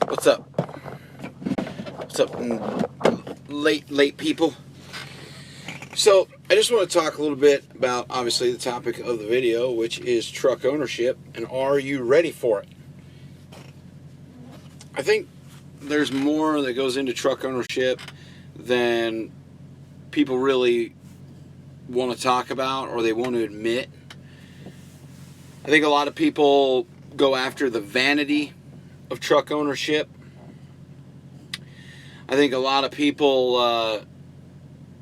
What's up? What's up, late people? So, I just want to talk a little bit about, obviously, the topic of the video, which is truck ownership, and are you ready for it? I think there's more that goes into truck ownership than people really want to talk about or they want to admit. I think a lot of people go after the vanity of truck ownership. I think a lot of people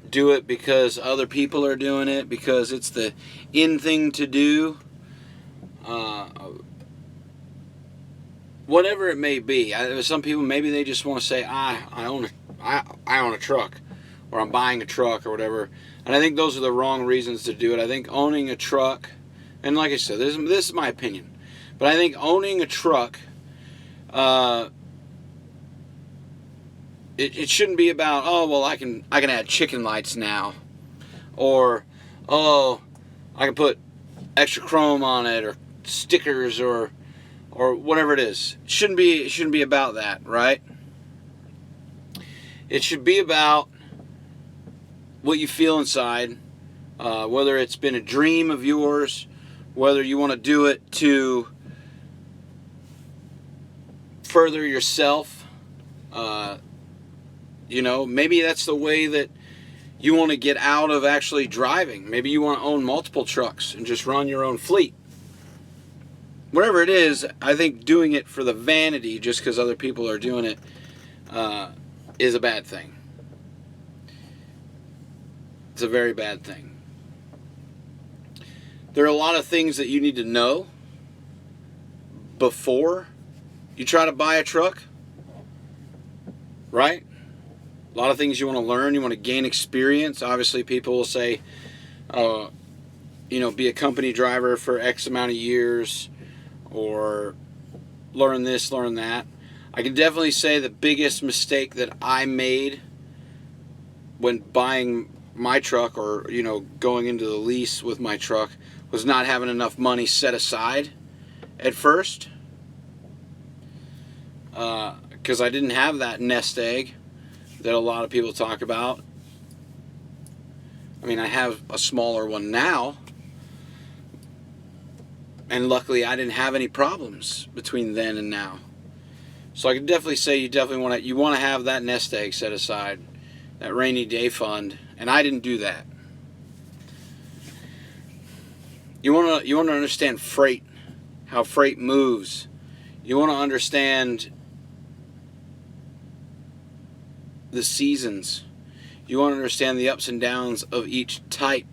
do it because other people are doing it, because it's the in thing to do. Whatever it may be. Some people, maybe they just want to say, I own a truck, or I'm buying a truck, or whatever. And I think those are the wrong reasons to do it. I think owning a truck, and like I said, this is my opinion, but I think owning a truck, it shouldn't be about, oh, well, I can add chicken lights now, or, oh, I can put extra chrome on it, or stickers, or whatever it is. It shouldn't be about that, right? It should be about what you feel inside, whether it's been a dream of yours, whether you want to do it to further yourself. Maybe that's the way that you want to get out of actually driving. Maybe you want to own multiple trucks and just run your own fleet. Whatever it is, I think doing it for the vanity, just because other people are doing it, is a bad thing. It's a very bad thing. There are a lot of things that you need to know before you try to buy a truck, right? A lot of things you want to learn, you want to gain experience. Obviously, people will say, be a company driver for X amount of years, or learn this, learn that. I can definitely say the biggest mistake that I made when buying my truck, or going into the lease with my truck, was not having enough money set aside at first, because I didn't have that nest egg that a lot of people talk about. I mean, I have a smaller one now, and luckily I didn't have any problems between then and now. So I can definitely say you want to have that nest egg set aside, that rainy day fund, and I didn't do that. You want to understand freight, how freight moves. You want to understand the seasons. You want to understand the ups and downs of each type,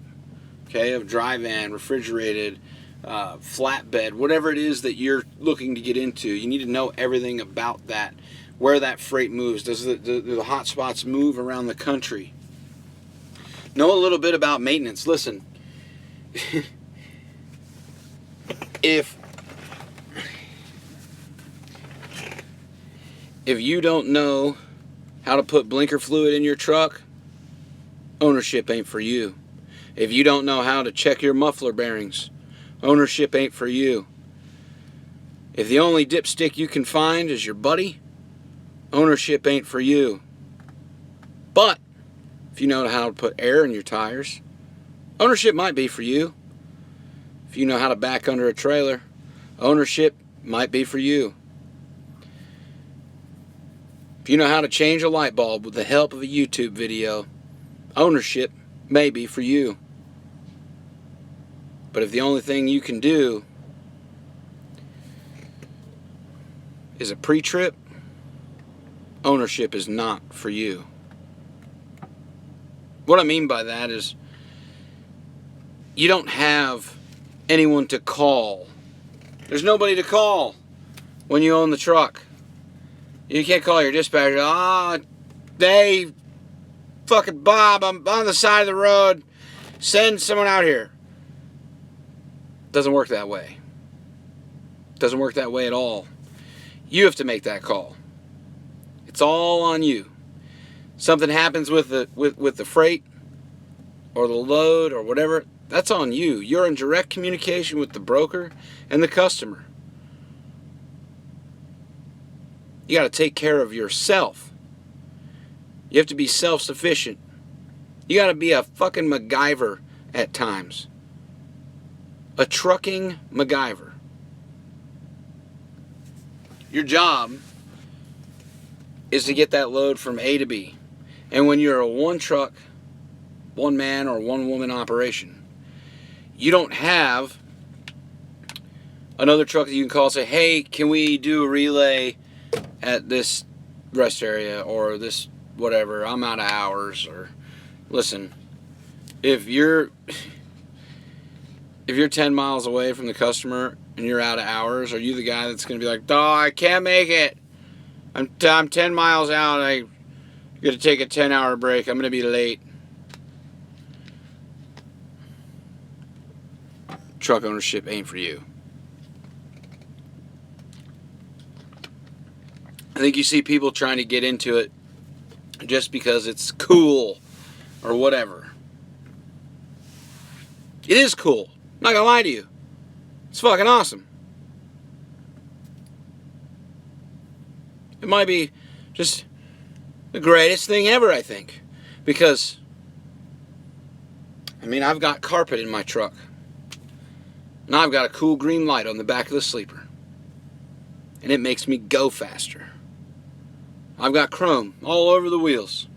okay, of dry van, refrigerated, flatbed, whatever it is that you're looking to get into. You need to know everything about that, where that freight moves. Does the hot spots move around the country? Know a little bit about maintenance. Listen, if you don't know how to put blinker fluid in your truck, ownership ain't for you. If you don't know how to check your muffler bearings, ownership ain't for you. If the only dipstick you can find is your buddy, ownership ain't for you. But if you know how to put air in your tires, ownership might be for you. If you know how to back under a trailer, ownership might be for you. If you know how to change a light bulb with the help of a YouTube video, ownership may be for you. But if the only thing you can do is a pre-trip, ownership is not for you. What I mean by that is you don't have anyone to call. There's nobody to call when you own the truck. You can't call your dispatcher. Dave, fucking Bob, I'm on the side of the road. Send someone out here. Doesn't work that way. Doesn't work that way at all. You have to make that call. It's all on you. Something happens with the freight or the load or whatever, that's on you. You're in direct communication with the broker and the customer. You got to take care of yourself. You have to be self-sufficient. You got to be a fucking MacGyver at times. A trucking MacGyver. Your job is to get that load from A to B. And when you're a one truck, one man or one woman operation, you don't have another truck that you can call and say, hey, can we do a relay at this rest area or this whatever, I'm out of hours. Or listen, if you're 10 miles away from the customer and you're out of hours, are you the guy that's going to be like, oh, I can't make it, I'm 10 miles out, I'm going to take a 10-hour break, I'm going to be late? Truck ownership ain't for you. I think you see people trying to get into it just because it's cool or whatever. It is cool. I'm not gonna lie to you. It's fucking awesome. It might be just the greatest thing ever, I think. Because, I mean, I've got carpet in my truck. And I've got a cool green light on the back of the sleeper. And it makes me go faster. I've got chrome all over the wheels.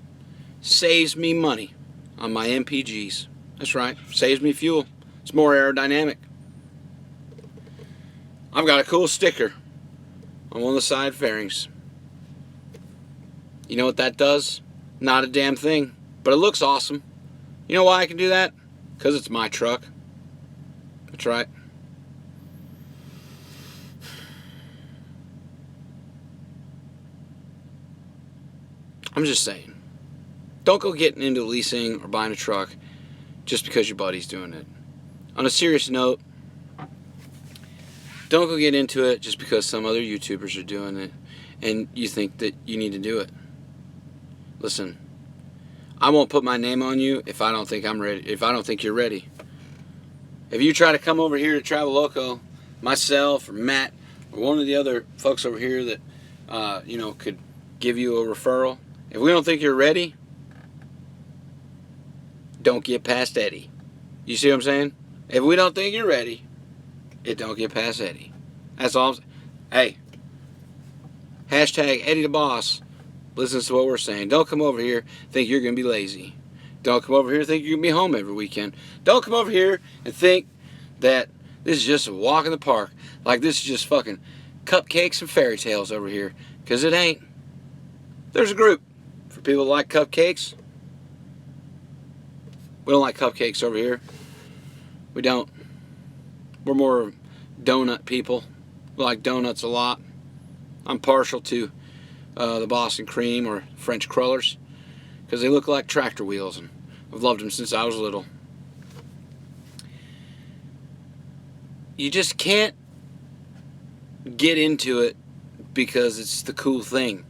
Saves me money on my MPGs. That's right. Saves me fuel. It's more aerodynamic. I've got a cool sticker on one of the side fairings. You know what that does? Not a damn thing. But it looks awesome. You know why I can do that? Because it's my truck. That's right. I'm just saying. Don't go getting into leasing or buying a truck just because your buddy's doing it. On a serious note, don't go get into it just because some other YouTubers are doing it and you think that you need to do it. Listen, I won't put my name on you if I don't think I'm ready, if I don't think you're ready. If you try to come over here to Travel Loco, myself or Matt or one of the other folks over here that could give you a referral, if we don't think you're ready, don't get past Eddie. You see what I'm saying? If we don't think you're ready, it don't get past Eddie. That's all I'm saying. Hey, hashtag Eddie the Boss listens to what we're saying. Don't come over here think you're going to be lazy. Don't come over here think you're going to be home every weekend. Don't come over here and think that this is just a walk in the park. Like this is just fucking cupcakes and fairy tales over here. Because it ain't. There's a group for people that like cupcakes. We don't like cupcakes over here. We don't. We're more donut people. We like donuts a lot. I'm partial to the Boston cream or French crullers because they look like tractor wheels, and I've loved them since I was little. You just can't get into it because it's the cool thing.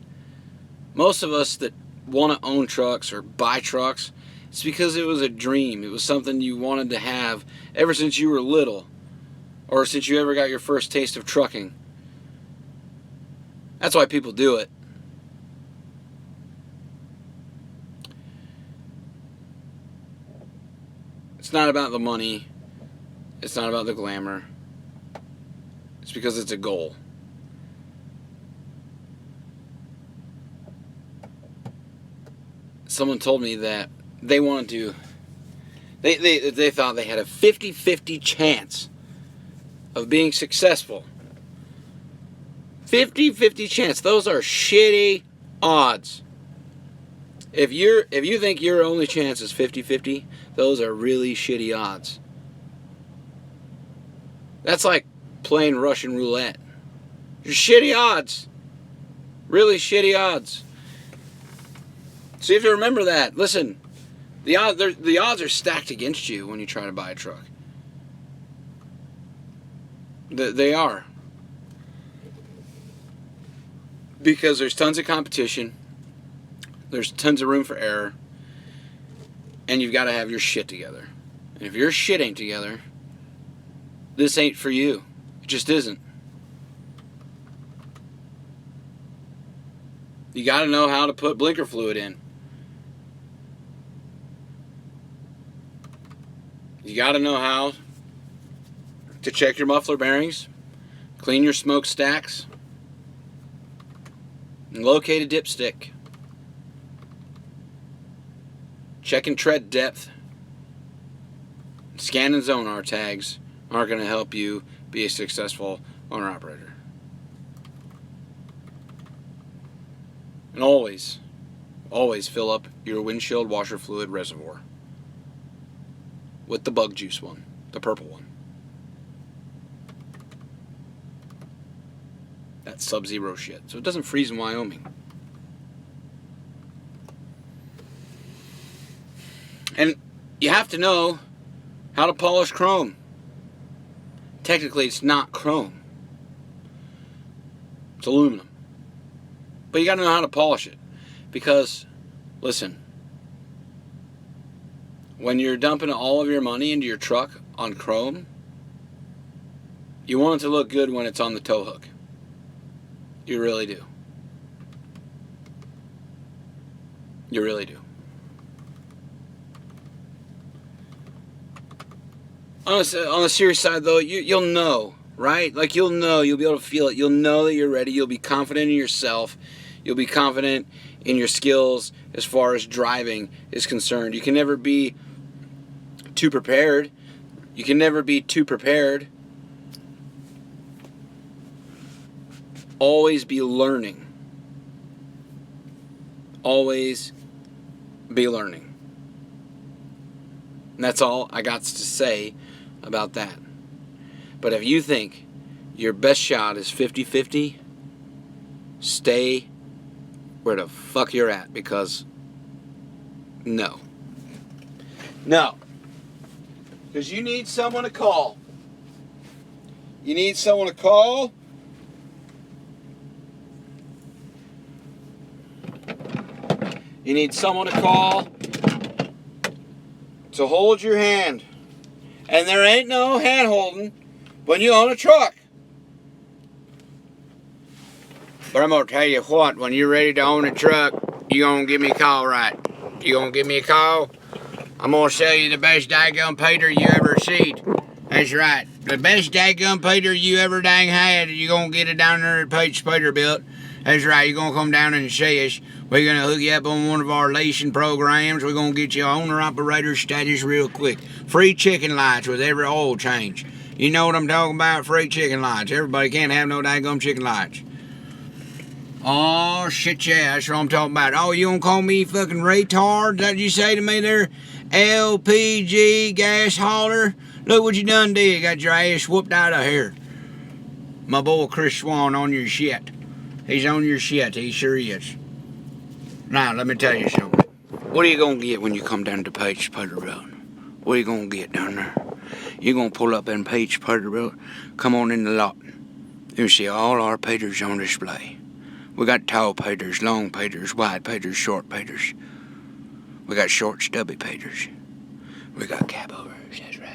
Most of us that want to own trucks or buy trucks, it's because it was a dream. It was something you wanted to have ever since you were little, or since you ever got your first taste of trucking. That's why people do it. It's not about the money. It's not about the glamour. It's because it's a goal. Someone told me that they wanted to, they thought they had a 50-50 chance of being successful. 50-50 chance. Those are shitty odds. If you think your only chance is 50-50, those are really shitty odds. That's like playing Russian roulette. You're shitty odds. Really shitty odds. So you have to remember that. Listen, the odds are stacked against you when you try to buy a truck. They are. Because there's tons of competition. There's tons of room for error. And you've got to have your shit together. And if your shit ain't together, this ain't for you. It just isn't. You got to know how to put blinker fluid in. You got to know how to check your muffler bearings, clean your smokestacks, and locate a dipstick. Checking tread depth, scan and zonar tags aren't going to help you be a successful owner-operator. And always fill up your windshield washer fluid reservoir with the bug juice one, the purple one. That's sub-zero shit, so it doesn't freeze in Wyoming. And you have to know how to polish chrome. Technically, it's not chrome. It's aluminum. But you got to know how to polish it. Because, listen, when you're dumping all of your money into your truck on chrome, you want it to look good when it's on the tow hook. You really do. You really do. On the serious side, though, you'll know, right? Like, you'll know. You'll be able to feel it. You'll know that you're ready. You'll be confident in yourself. You'll be confident in your skills as far as driving is concerned. You can never be too prepared. You can never be too prepared. Always be learning. Always be learning. And that's all I got to say about that. But if you think your best shot is 50-50, stay where the fuck you're at, because no. Because you need someone to call. You need someone to call. You need someone to call to hold your hand. And there ain't no hand holding when you own a truck. But I'm going to tell you what, when you're ready to own a truck, you're going to give me a call, right? You're going to give me a call? I'm going to sell you the best daggum Peter you ever seen. That's right. The best daggum Peter you ever dang had, you're going to get it down there at Pach Peterbilt. That's right. You're going to come down and see us. We're going to hook you up on one of our leasing programs. We're going to get you owner-operator status real quick. Free chicken lights with every oil change. You know what I'm talking about? Free chicken lights. Everybody can't have no daggum chicken lights. Oh, shit, yeah. That's what I'm talking about. Oh, you gonna call me fucking retard? That you say to me there? LPG gas hauler? Look what you done did. Got your ass whooped out of here. My boy Chris Swan on your shit. He's on your shit. He sure is. Now, let me tell you something. What are you going to get when you come down to Pach Peterbilt? What are you going to get down there? You're going to pull up in Pach Peterbilt, come on in the lot. You'll see all our Peters on display. We got tall Peters, long Peters, wide Peters, short Peters. We got short, stubby Peters. We got cab overs, that's right.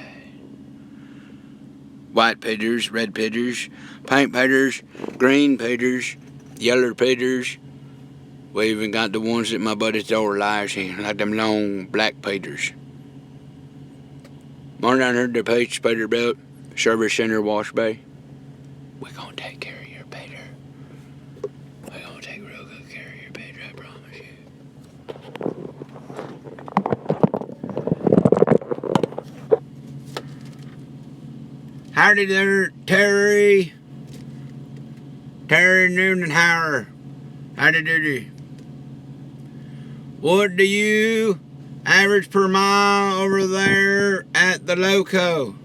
White Peters, red Peters, pink Peters, green Peters, yellow Peters. We even got the ones that my buddy throw lives in, like them long black Peters. More down here to Pach Peterbilt Service Center, Wash Bay. We're gonna take care of your Peter. We're gonna take real good care of your Peter, I promise you. Howdy there, Terry Noonenhauer. Howdy doody. What do you average per mile over there at the loco?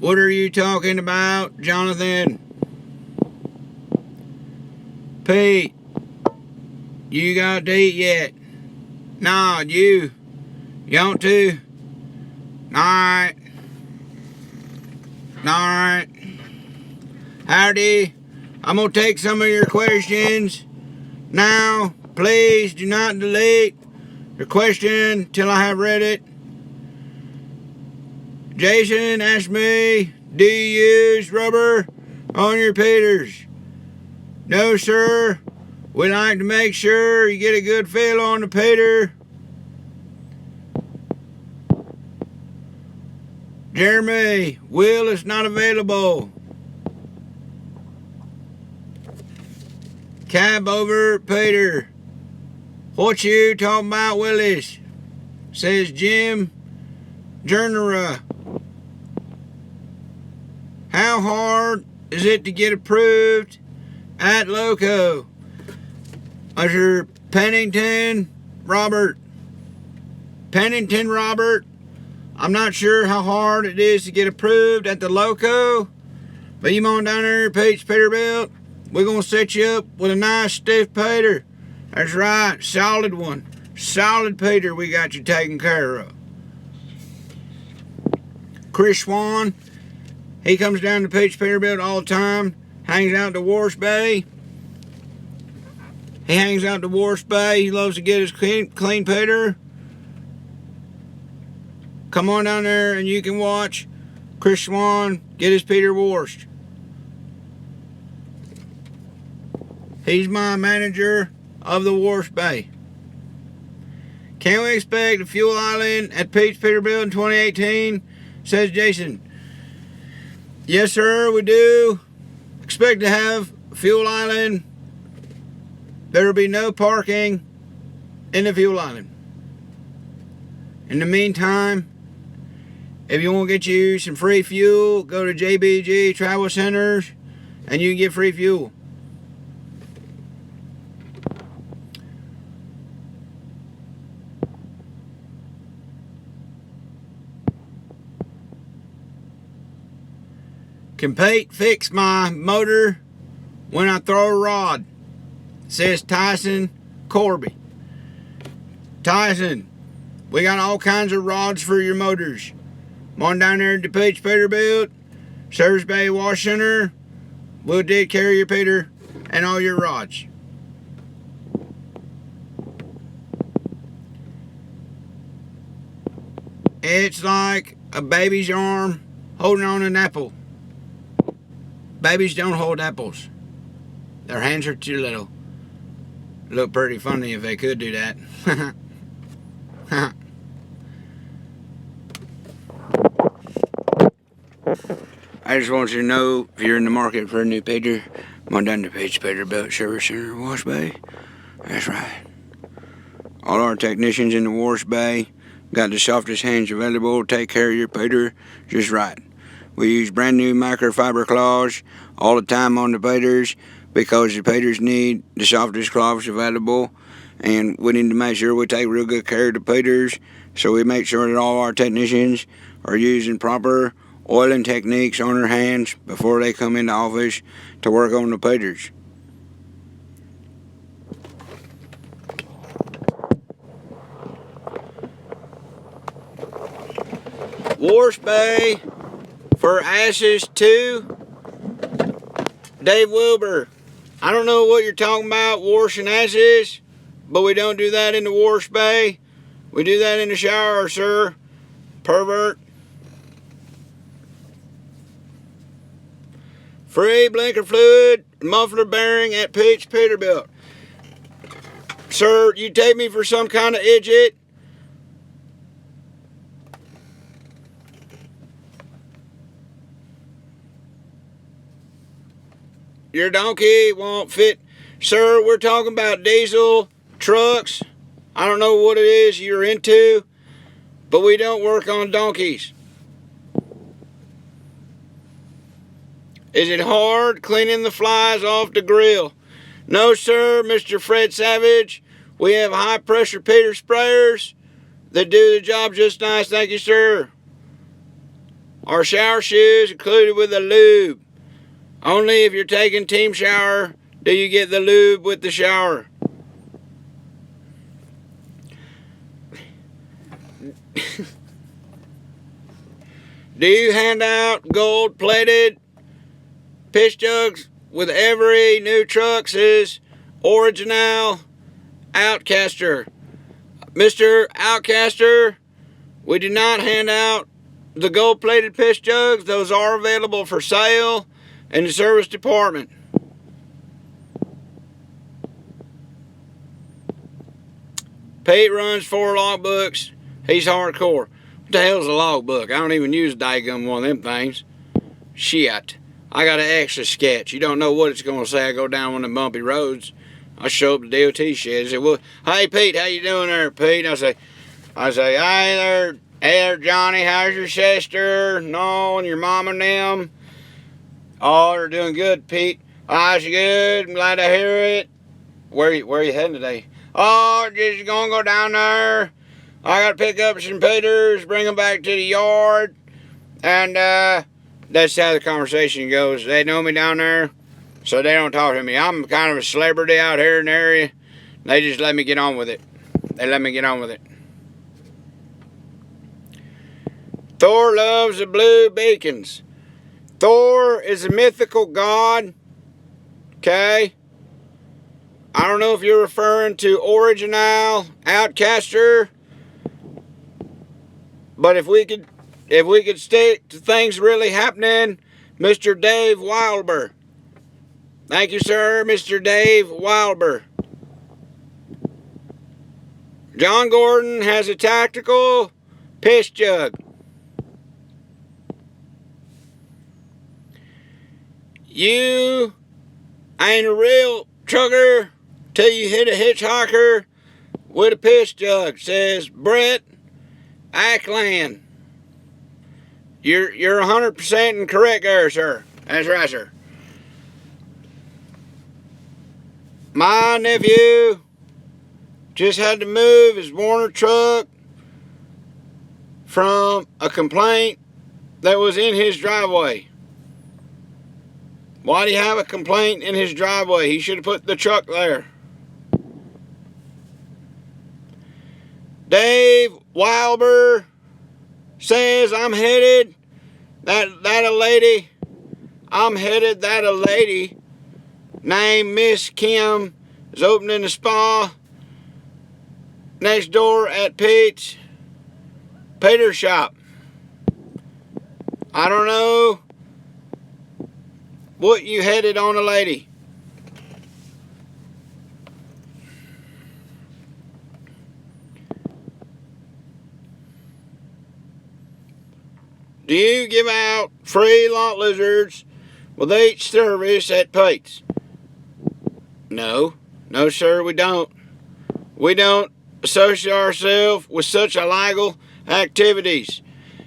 What are you talking about, Jonathan? Pete, you got to eat yet? No, you want to? Alright. Howdy. I'm going to take some of your questions now. Please do not delete your question till I have read it. Jason asked me, do you use rubber on your Peters? No, sir. We like to make sure you get a good feel on the Peter. Jeremy, Will is not available. Cab over, Peter. What you talking about, Willis? Says Jim Jernera. How hard is it to get approved at Loco? Mr. Pennington Robert. Pennington Robert. I'm not sure how hard it is to get approved at the Loco, but you on down there, Pach Peterbilt. We're going to set you up with a nice stiff Peter. That's right, solid one. Solid Peter we got you taken care of. Chris Swan, he comes down to Pach Peterbilt all the time, hangs out to Wash Bay. He hangs out to Wash Bay. He loves to get his clean Peter. Come on down there and you can watch Chris Swan get his Peter washed. He's my manager of the Wash Bay. Can we expect a fuel island at Pach Peterbilt in 2018? Says Jason. Yes, sir, we do expect to have a fuel island. There will be no parking in the fuel island. In the meantime, if you want to get you some free fuel, go to JBG Travel Centers and you can get free fuel. Can Pate fix my motor when I throw a rod? Says Tyson Corby. Tyson, we got all kinds of rods for your motors. Come on down there to Pach Peterbilt, Service Bay Wash Center. We'll take care of your Peter and all your rods. It's like a baby's arm holding on an apple. Babies don't hold apples. Their hands are too little. Look pretty funny if they could do that. I just want you to know, if you're in the market for a new Peter, come on down to Pach Peterbilt Service Center, Wash Bay. That's right. All our technicians in the Wash Bay got the softest hands available to take care of your Peter just right. We use brand new microfiber claws all the time on the Peters because the Peters need the softest claws available, and we need to make sure we take real good care of the Peters, so we make sure that all our technicians are using proper oiling techniques on their hands before they come into office to work on the Peters. Wash Bay for ashes to Dave Wilbur. I don't know what you're talking about, washing ashes, but we don't do that in the Wash Bay. We do that in the shower, sir. Pervert. Free blinker fluid, muffler bearing at Pach Peterbilt. Sir, you take me for some kind of idiot? Your donkey won't fit. Sir, we're talking about diesel trucks. I don't know what it is you're into, but we don't work on donkeys. Is it hard cleaning the flies off the grill? No, sir, Mr. Fred Savage. We have high pressure Peter sprayers that do the job just nice. Thank you, sir. Our shower shoes included with the lube. Only if you're taking team shower do you get the lube with the shower. Do you hand out gold-plated piss jugs with every new truck? Says Original Outcaster. Mr. Outcaster, we do not hand out the gold-plated piss jugs. Those are available for sale in the service department. Pete runs 4 logbooks. He's hardcore. What the hell's a logbook? I don't even use a daggum one of them things. Shit. I got an extra sketch. You don't know what it's going to say. I go down one of the bumpy roads. I show up to DOT shed. I say, well, hey, Pete, how you doing there, Pete? I say, hey there, Johnny, how's your sister? No, and your mom and them? Oh, they're doing good, Pete. Oh, she good. I'm glad to hear it. Where are you heading today? Oh, just gonna go down there. I gotta pick up some Peters, bring them back to the yard. And that's how the conversation goes. They know me down there, so they don't talk to me. I'm kind of a celebrity out here in the area. They just let me get on with it. They let me get on with it. Thor loves the blue beacons. Thor is a mythical god. Okay? I don't know if you're referring to Original, Outcaster, but if we could stick to things really happening, Mr. Dave Wilbur. Thank you, sir, Mr. Dave Wilbur. John Gordon has a tactical piss jug. You ain't a real trucker till you hit a hitchhiker with a piss jug, says Brett Ackland. You're 100% incorrect there, sir. That's right, sir. My nephew just had to move his Warner truck from a complaint that was in his driveway. Why do you have a complaint in his driveway? He should have put the truck there. Dave Wilbur says I'm headed that a lady named Miss Kim is opening a spa next door at Pete's Peter shop. I don't know what you headed on a lady. Do you give out free lot lizards with each service at Pete's? No, sir, we don't. We don't associate ourselves with such illegal activities.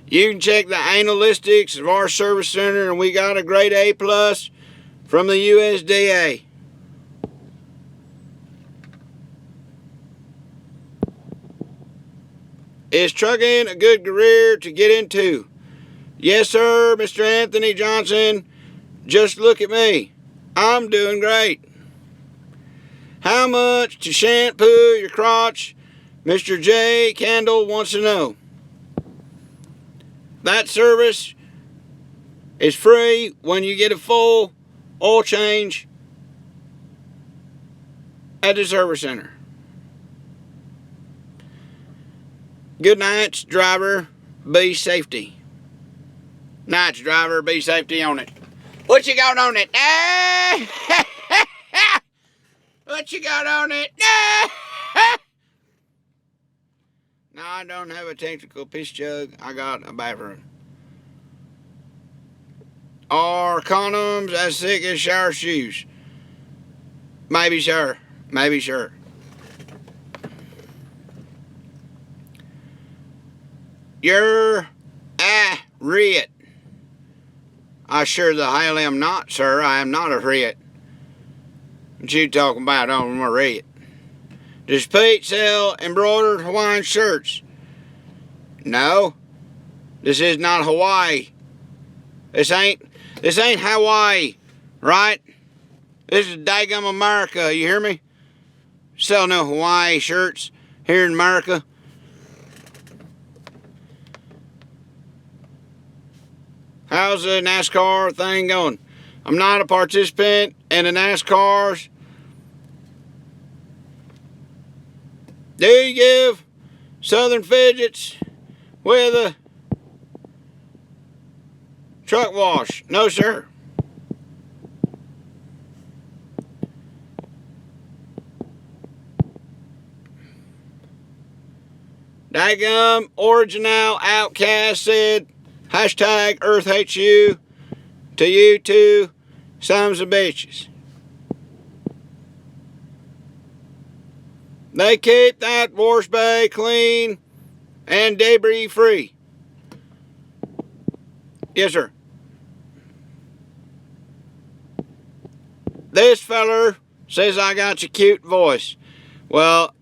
You can check the analytics of our service center, and we got a grade A+ from the USDA. Is trucking a good career to get into? Yes, sir, Mr. Anthony Johnson. Just look at me. I'm doing great. How much to shampoo your crotch? Mr. J. Candle wants to know. That service is free when you get a full oil change at the service center. Good nights, driver. Be safety. Nights, driver. Be safety on it. What you got on it? What you got on it? No, I don't have a technical piss jug. I got a bathroom. Are condoms as thick as shower shoes? Maybe, sir. Maybe, sure. You're a riot. I sure the hell am not, sir. I am not a riot. What you talking about? I'm a riot. Does Pete sell embroidered Hawaiian shirts? No. This is not Hawaii. This ain't Hawaii, right? This is daggum America, you hear me? Sell no Hawaii shirts here in America. How's the NASCAR thing going? I'm not a participant in the NASCARs. Do you give Southern Fidgets with a truck wash? No, sir. Daggum Original Outcast said, hashtag Earth hates you. To you too, sons of bitches. They keep that wash bay clean and debris free. Yes, sir. This feller says I got your cute voice. Well,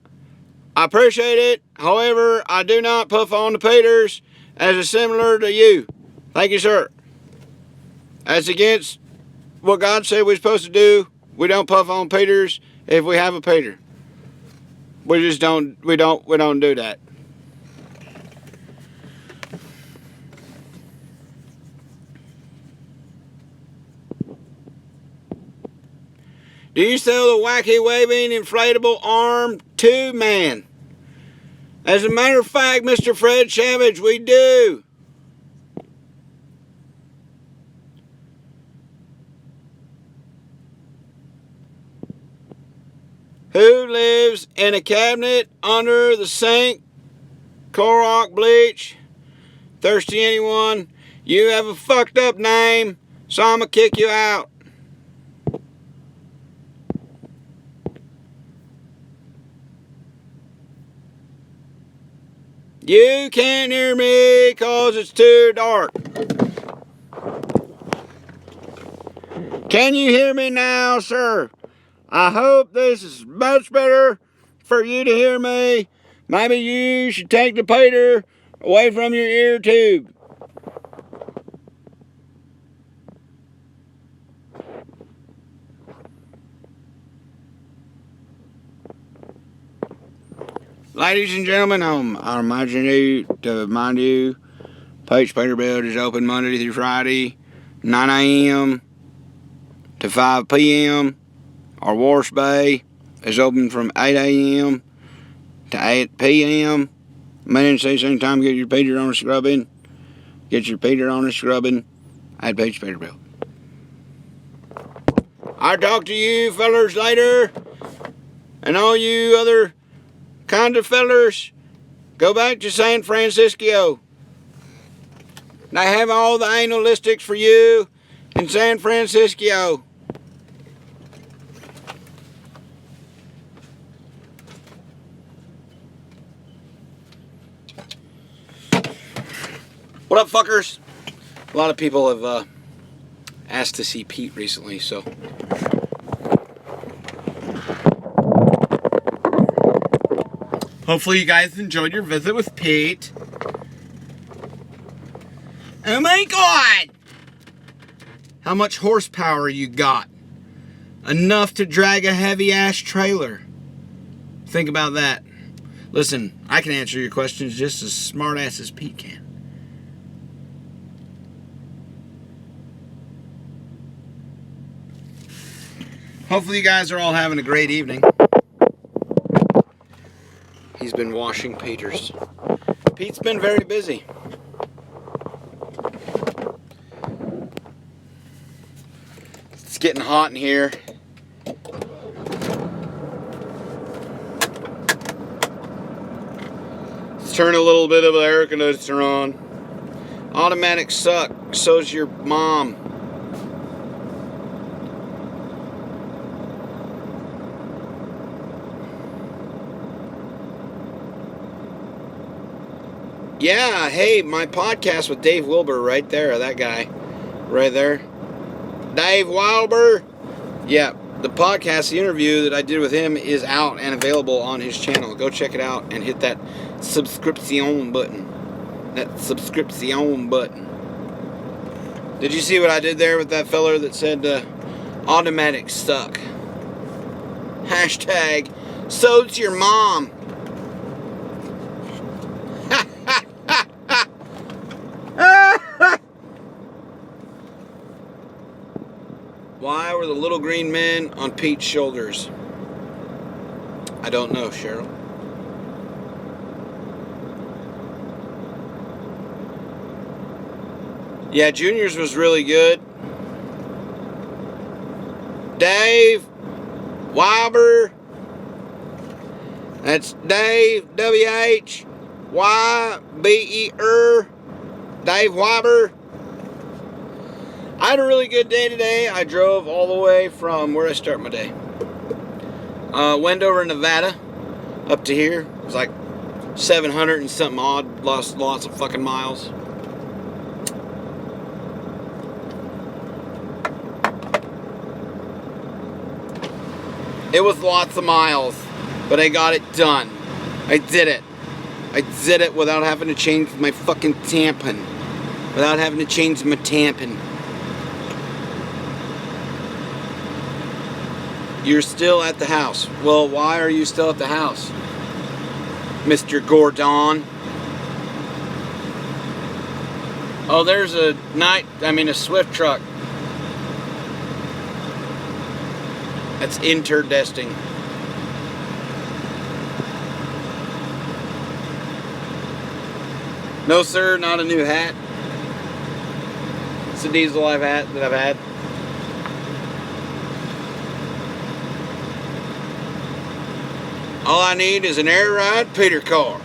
I appreciate it. However, I do not puff on the Peters as is similar to you. Thank you, sir. That's against what God said we're supposed to do. We don't puff on Peters if we have a Peter. We just don't do that. Do you sell the wacky waving inflatable arm 2-man? As a matter of fact, Mr. Fred Savage, we do. Who lives in a cabinet under the sink? Clorox bleach. Thirsty anyone? You have a fucked up name, so I'ma kick you out. You can't hear me cause it's too dark. Can you hear me now, sir? I hope this is much better for you to hear me. Maybe you should take the Peter away from your ear tube. Ladies and gentlemen, I remind you Pach Peterbilt is open Monday through Friday, 9 a.m. to 5 p.m. Our wash bay is open from 8 a.m. to 8 p.m. Man, say same time, get your Peter on a scrubbing. Get your Peter on a scrubbing at Pach Peterbilt. I'll talk to you fellers later. And all you other kind of fellers, go back to San Francisco. They have all the analistics for you in San Francisco. What up, fuckers? A lot of people have asked to see Pete recently, so hopefully you guys enjoyed your visit with Pete. Oh my God! How much horsepower you got? Enough to drag a heavy-ass trailer. Think about that. Listen, I can answer your questions just as smart-ass as Pete can. Hopefully you guys are all having a great evening. He's been washing Peters. Pete's been very busy. It's getting hot in here. Let's turn a little bit of the air conditioner on. Automatic suck, so's your mom. Yeah, hey, my podcast with Dave Wilbur right there, that guy, right there. Dave Wilbur. Yeah, the podcast, the interview that I did with him is out and available on his channel. Go check it out and hit that subscription button. That subscription button. Did you see what I did there with that feller that said automatic suck? Hashtag, so's your mom. Why were the little green men on Pete's shoulders? I don't know, Cheryl. Yeah, Junior's was really good. Dave Wilbur. That's Dave, W-H, Y-B-E-R, Dave Weiber. I had a really good day today. I drove all the way from, where did I start my day? Wendover, Nevada, up to here. It was like 700 and something odd. Lost lots of fucking miles. It was lots of miles, but I got it done. I did it. I did it without having to change my fucking tampon. Without having to change my tampon. You're still at the house. Well, why are you still at the house, Mr. Gordon? Oh, there's a Swift truck. That's interdesting. No, sir, not a new hat. It's a diesel hat that I've had. All I need is an air ride Peter car.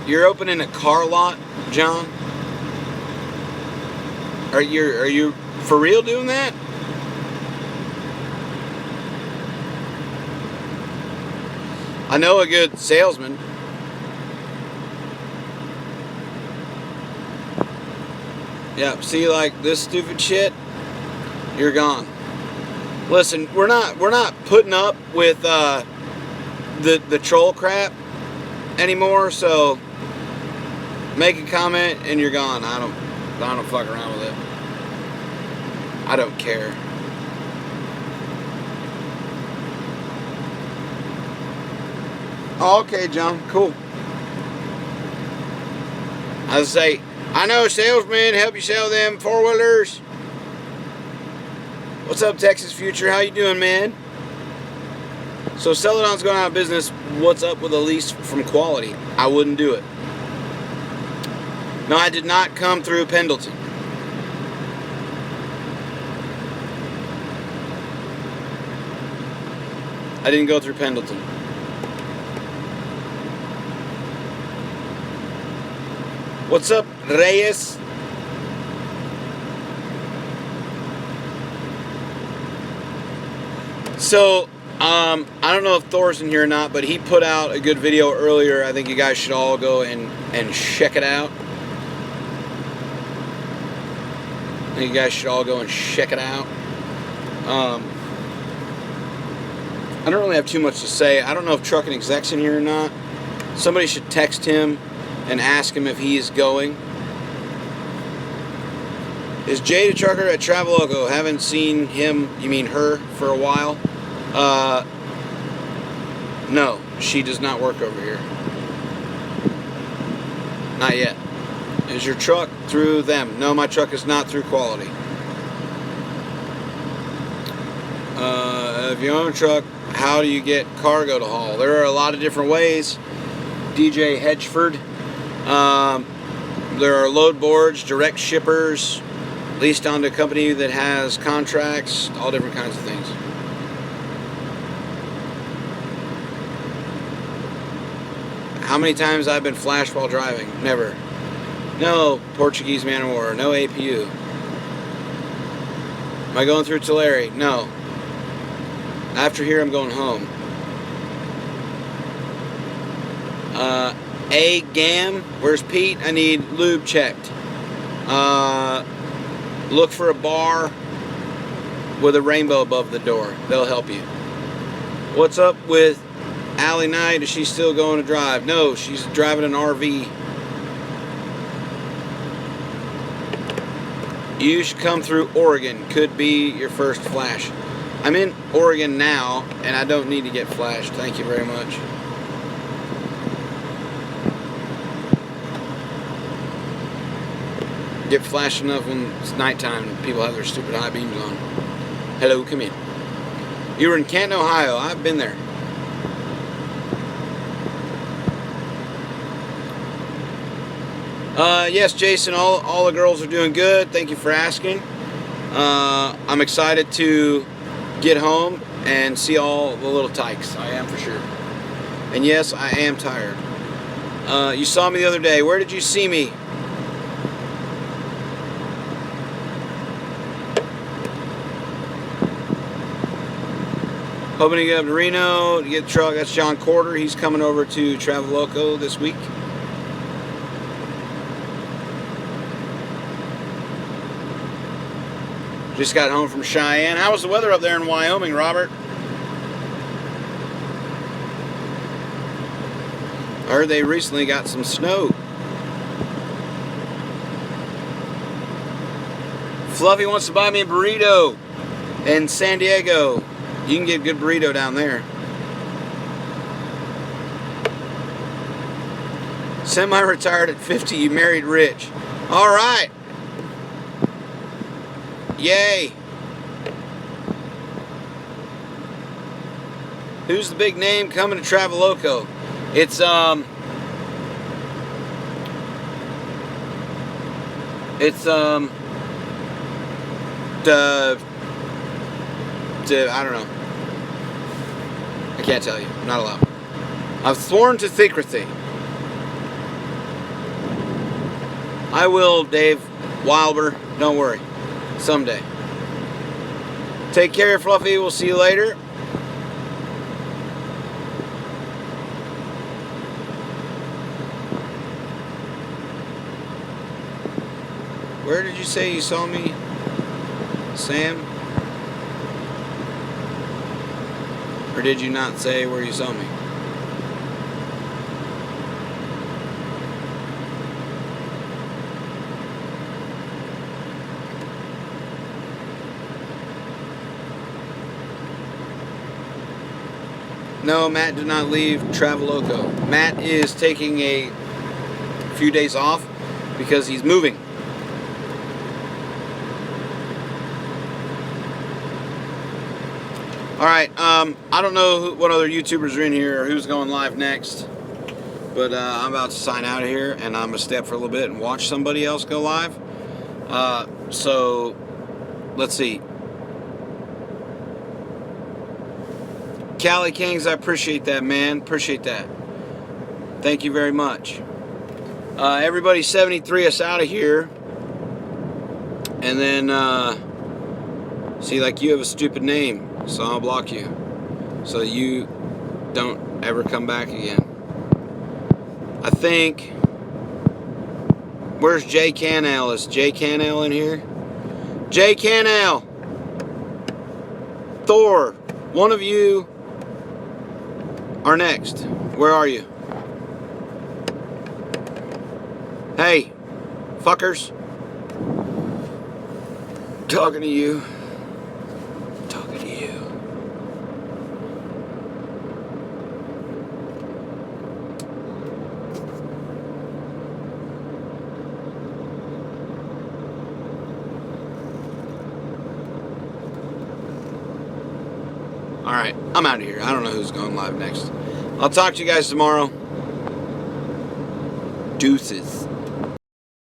You're opening a car lot, John? Are you for real doing that? I know a good salesman. Yeah, see, like this stupid shit, you're gone. Listen, we're not putting up with the troll crap anymore, so make a comment and you're gone. I don't fuck around with it. I don't care. Oh, okay, John, cool. I was say, I know salesmen help you sell them four-wheelers. What's up, Texas Future? How you doing, man? So Celadon's going out of business. What's up with a lease from Quality? I wouldn't do it. No, I did not come through Pendleton. I didn't go through Pendleton. What's up, Reyes? So, I don't know if Thor's in here or not, but he put out a good video earlier. I think you guys should all go and check it out. I think you guys should all go and check it out. I don't really have too much to say. I don't know if Trucking Exec's in here or not. Somebody should text him and ask him if he is going. Is Jay the trucker at Travelogo? Haven't seen him, you mean her, for a while. No, she does not work over here. Not yet. Is your truck through them? No, my truck is not through Quality. If you own a truck, how do you get cargo to haul? There are a lot of different ways. DJ Hedgeford. There are load boards, direct shippers, leased onto a company that has contracts, all different kinds of things. How many times I've been flashed while driving? Never. No Portuguese man of war. No APU. Am I going through Tulare? No. After here, I'm going home. GAM, where's Pete? I need lube checked. Look for a bar with a rainbow above the door. They'll help you. What's up with Allie Knight? Is she still going to drive? No, she's driving an RV. You should come through Oregon. Could be your first flash. I'm in Oregon now, and I don't need to get flashed. Thank you very much. Get flashed enough when it's nighttime and people have their stupid high beams on. Hello, come in. You were in Canton, Ohio. I've been there. Yes, Jason, all the girls are doing good. Thank you for asking. I'm excited to get home and see all the little tykes. I am for sure. And yes, I am tired. You saw me the other day. Where did you see me? Hoping to get up to Reno to get the truck. That's John Corder. He's coming over to Traveloco this week. Just got home from Cheyenne. How was the weather up there in Wyoming, Robert? I heard they recently got some snow. Fluffy wants to buy me a burrito in San Diego. You can get a good burrito down there. Semi-retired at 50, you married rich. All right. Yay. Who's the big name coming to Traveloco? It's I don't know. I can't tell you. I'm not allowed. I've sworn to secrecy. I will, Dave Wilber. Don't worry. Someday. Take care, Fluffy. We'll see you later. Where did you say you saw me, Sam? Or did you not say where you saw me? No, Matt did not leave Traveloco. Matt is taking a few days off because he's moving. Alright, I don't know what other YouTubers are in here or who's going live next, but I'm about to sign out of here and I'm going to step for a little bit and watch somebody else go live. So, let's see. Cali Kings, I appreciate that, man. Appreciate that. Thank you very much. Everybody 73 us out of here. And then, see, like you have a stupid name. So I'll block you, so you don't ever come back again. I think, where's Jay Canal? Is Jay Canal in here? Jay Canal! Thor, one of you are next. Where are you? Hey, fuckers. Talking to you. Alright, I'm out of here. I don't know who's going live next. I'll talk to you guys tomorrow. Deuces.